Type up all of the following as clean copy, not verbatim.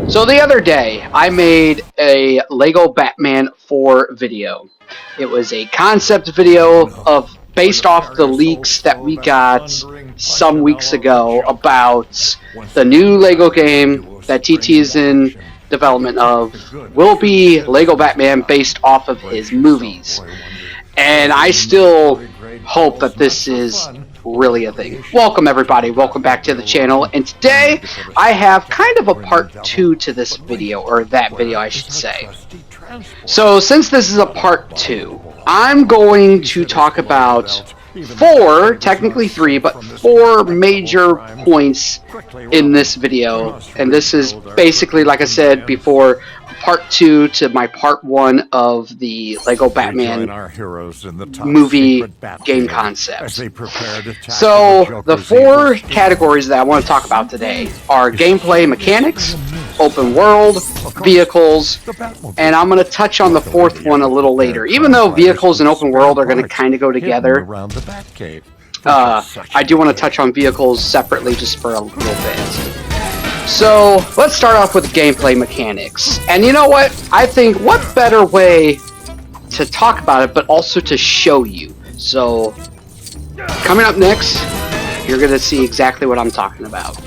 So the other day, I made a Lego Batman 4 video. It was a concept video of based off the leaks that we got some weeks ago about the new Lego game that TT is in development of will be Lego Batman based off of his movies. And I still hope that this is really a thing. Welcome everybody, welcome back to the channel, and today I have kind of a part 2 to this video, or that video I should say. So since this is a part 2, I'm going to talk about 4, technically 3, but 4 major points in this video, and this is basically, like I said before, part 2 to my part 1 of the Lego Batman movie game concept. So the 4 categories that I want to talk about today are gameplay mechanics, open world, vehicles, and I'm going to touch on the 4th one a little later. Even though vehicles and open world are going to kind of go together, I do want to touch on vehicles separately just for a little bit. So, let's start off with gameplay mechanics. And you know what? I think what better way to talk about it, but also to show you. So, coming up next, you're going to see exactly what I'm talking about.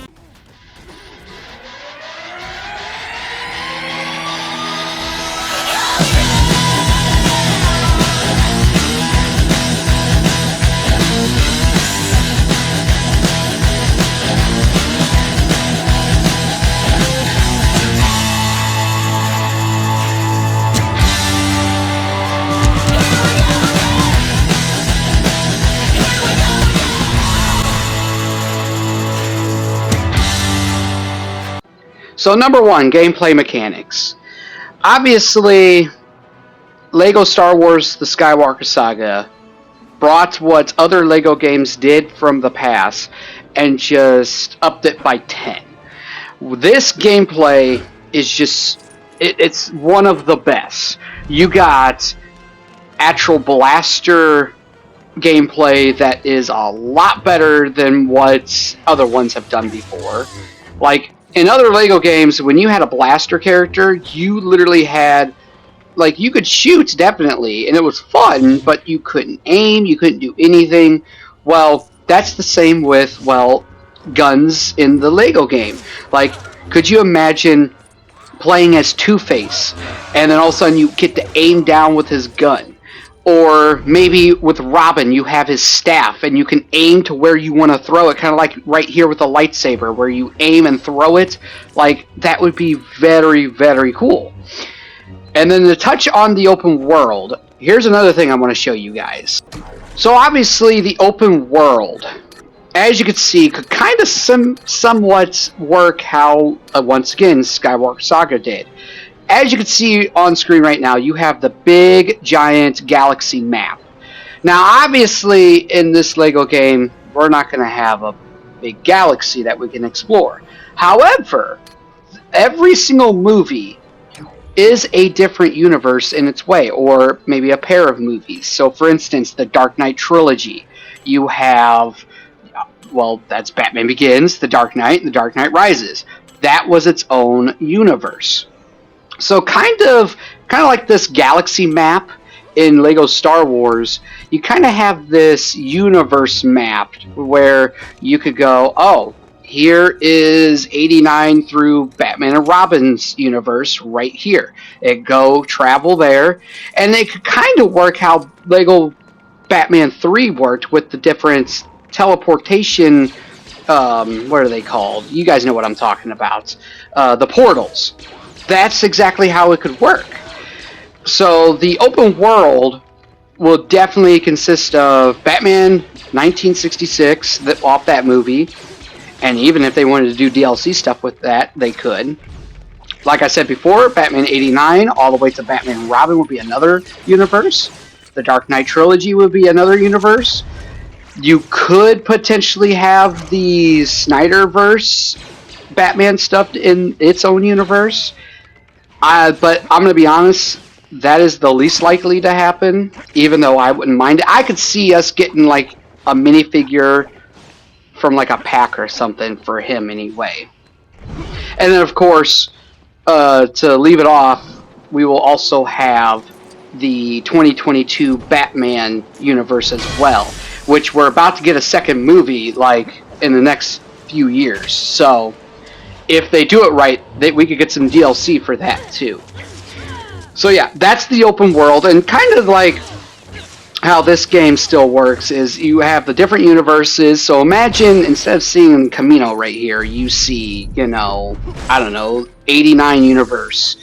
So number 1, gameplay mechanics. Obviously, Lego Star Wars The Skywalker Saga brought what other Lego games did from the past and just upped it by 10. This gameplay is just, it's one of the best. You got actual blaster gameplay that is a lot better than what other ones have done before. Like, in other Lego games, when you had a blaster character, you literally had, like, you could shoot, definitely, and it was fun, but you couldn't aim, you couldn't do anything. Well, that's the same with, well, guns in the Lego game. Like, could you imagine playing as Two-Face, and then all of a sudden you get to aim down with his gun? Or maybe with Robin, you have his staff, and you can aim to where you want to throw it, kind of like right here with a lightsaber, where you aim and throw it. Like, that would be very, very cool. And then to touch on the open world, here's another thing I want to show you guys. So obviously, the open world, as you can see, could kind of somewhat work how, once again, Skywalker Saga did. As you can see on screen right now, you have the big, giant galaxy map. Now, obviously, in this Lego game, we're not going to have a big galaxy that we can explore. However, every single movie is a different universe in its way, or maybe a pair of movies. So, for instance, the Dark Knight trilogy. You have, well, that's Batman Begins, The Dark Knight, and The Dark Knight Rises. That was its own universe. So kind of like this galaxy map in Lego Star Wars, you kind of have this universe mapped where you could go, oh, here is 89 through Batman and Robin's universe right here. It go travel there, and it could kind of work how Lego Batman 3 worked with the different teleportation, what are they called? You guys know what I'm talking about. The portals. That's exactly how it could work. So the open world will definitely consist of Batman 1966, off that movie, and even if they wanted to do DLC stuff with that, they could. Like I said before, Batman 89 all the way to Batman and Robin would be another universe. The Dark Knight trilogy would be another universe. You could potentially have the Snyderverse Batman stuff in its own universe. But I'm going to be honest, that is the least likely to happen, even though I wouldn't mind it. I could see us getting, like, a minifigure from, like, a pack or something for him anyway. And then, of course, to leave it off, we will also have the 2022 Batman universe as well, which we're about to get a second movie like in the next few years. So if they do it right, we could get some DLC for that too. So yeah, that's the open world, and kind of like how this game still works is you have the different universes. So imagine instead of seeing Camino right here, you see, you know, I don't know, 89 universe,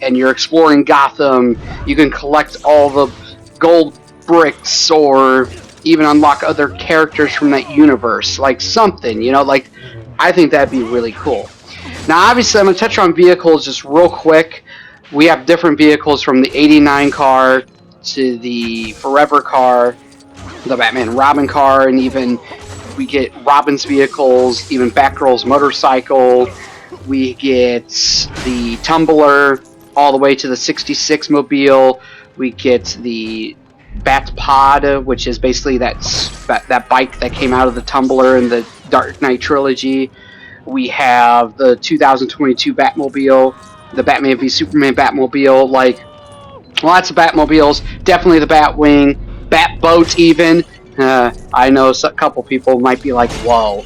and you're exploring Gotham. You can collect all the gold bricks or even unlock other characters from that universe, like something, you know, like I think that'd be really cool. Now obviously I'm going to touch on vehicles just real quick. We have different vehicles from the 89 car to the Forever car, the Batman and Robin car, and even we get Robin's vehicles, even Batgirl's motorcycle. We get the Tumbler all the way to the 66 mobile. We get the Bat Pod, which is basically that bike that came out of the Tumbler in the Dark Knight trilogy. We have the 2022 Batmobile, the Batman v Superman Batmobile, like lots of Batmobiles, definitely the Batwing, Batboat even. I know a couple people might be like, whoa.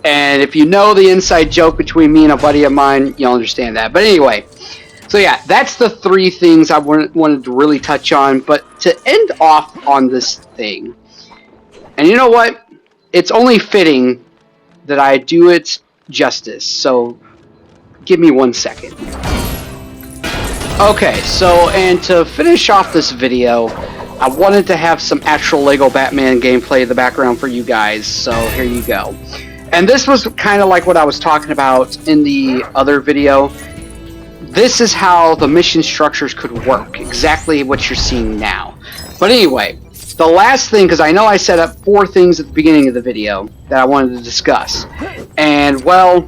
And if you know the inside joke between me and a buddy of mine, you'll understand that. But anyway, so yeah, that's the three things I wanted to really touch on. But to end off on this thing, and you know what? It's only fitting that I do it justice. So give me 1 second. Okay, so, and to finish off this video, I wanted to have some actual LEGO Batman gameplay in the background for you guys, so here you go. And this was kind of like what I was talking about in the other video. This is how the mission structures could work, exactly what you're seeing now. But anyway, the last thing, because I know I set up 4 things at the beginning of the video that I wanted to discuss. And, well,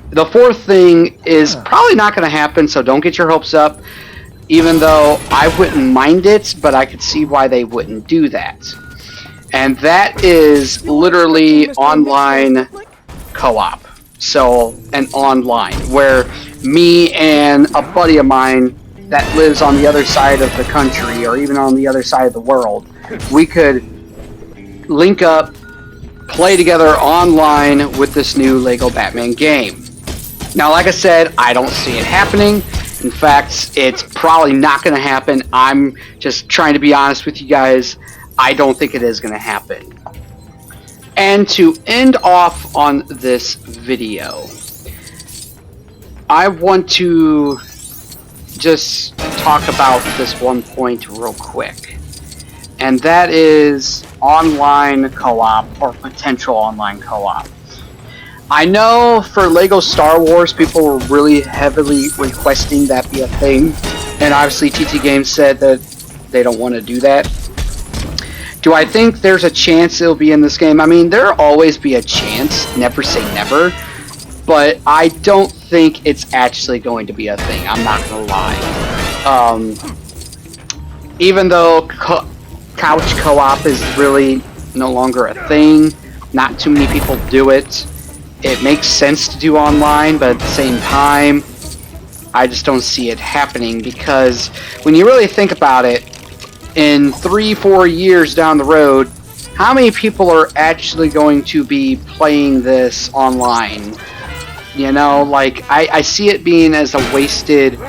the 4th thing is probably not going to happen, so don't get your hopes up, even though I wouldn't mind it, but I could see why they wouldn't do that. And that is literally online co-op. So, an online, where me and a buddy of mine that lives on the other side of the country, or even on the other side of the world, we could link up, play together online with this new LEGO Batman game. Now, like I said, I don't see it happening. In fact, it's probably not going to happen. I'm just trying to be honest with you guys. I don't think it is going to happen. And to end off on this video, I want to just talk about this one point real quick. And that is online co-op or potential online co-op. I know for LEGO Star Wars, people were really heavily requesting that be a thing, and obviously TT Games said that they don't want to do that. Do I think there's a chance it'll be in this game? I mean, there'll always be a chance, never say never, but I don't think it's actually going to be a thing, I'm not going to lie. Even though couch co-op is really no longer a thing, not too many people do it. It makes sense to do online, but at the same time, I just don't see it happening, because when you really think about it, in 3-4 years down the road, how many people are actually going to be playing this online? You know, like, I see it being as a wasted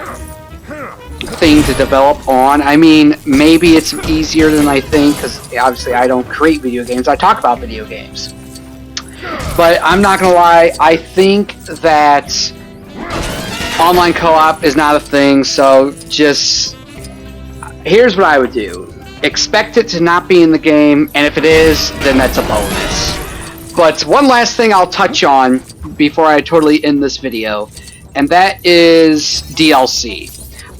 thing to develop on. I mean, maybe it's easier than I think, because obviously I don't create video games, I talk about video games. But I'm not gonna lie, I think that online co-op is not a thing, so just here's what I would do. Expect it to not be in the game, and if it is, then that's a bonus. But one last thing I'll touch on before I totally end this video, and that is DLC.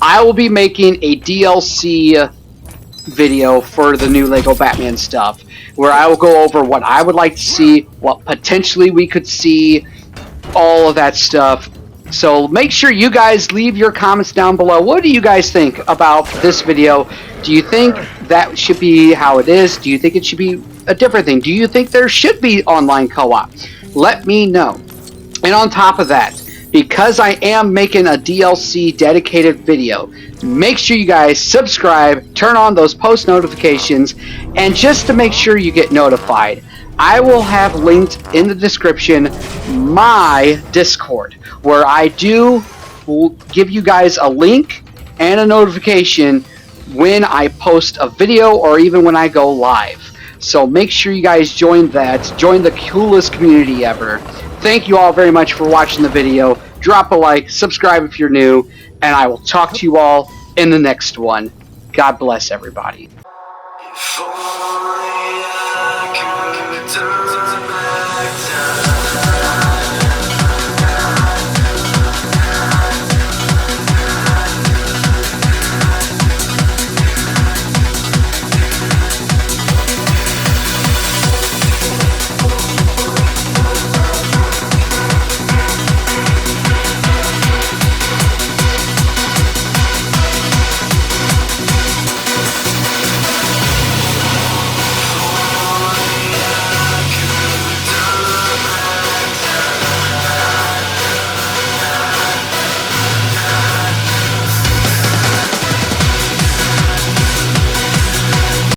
I will be making a DLC video for the new LEGO Batman stuff, where I will go over what I would like to see, what potentially we could see, all of that stuff. So make sure you guys leave your comments down below. What do you guys think about this video? Do you think that should be how it is? Do you think it should be a different thing? Do you think there should be online co-op? Let me know. And on top of that, because I am making a DLC dedicated video. Make sure you guys subscribe, turn on those post notifications, and just to make sure you get notified, I will have linked in the description my Discord, where I do give you guys a link and a notification when I post a video or even when I go live. So make sure you guys join that. Join the coolest community ever. Thank you all very much for watching the video. Drop a like, subscribe if you're new, and I will talk to you all in the next one. God bless everybody. If only I could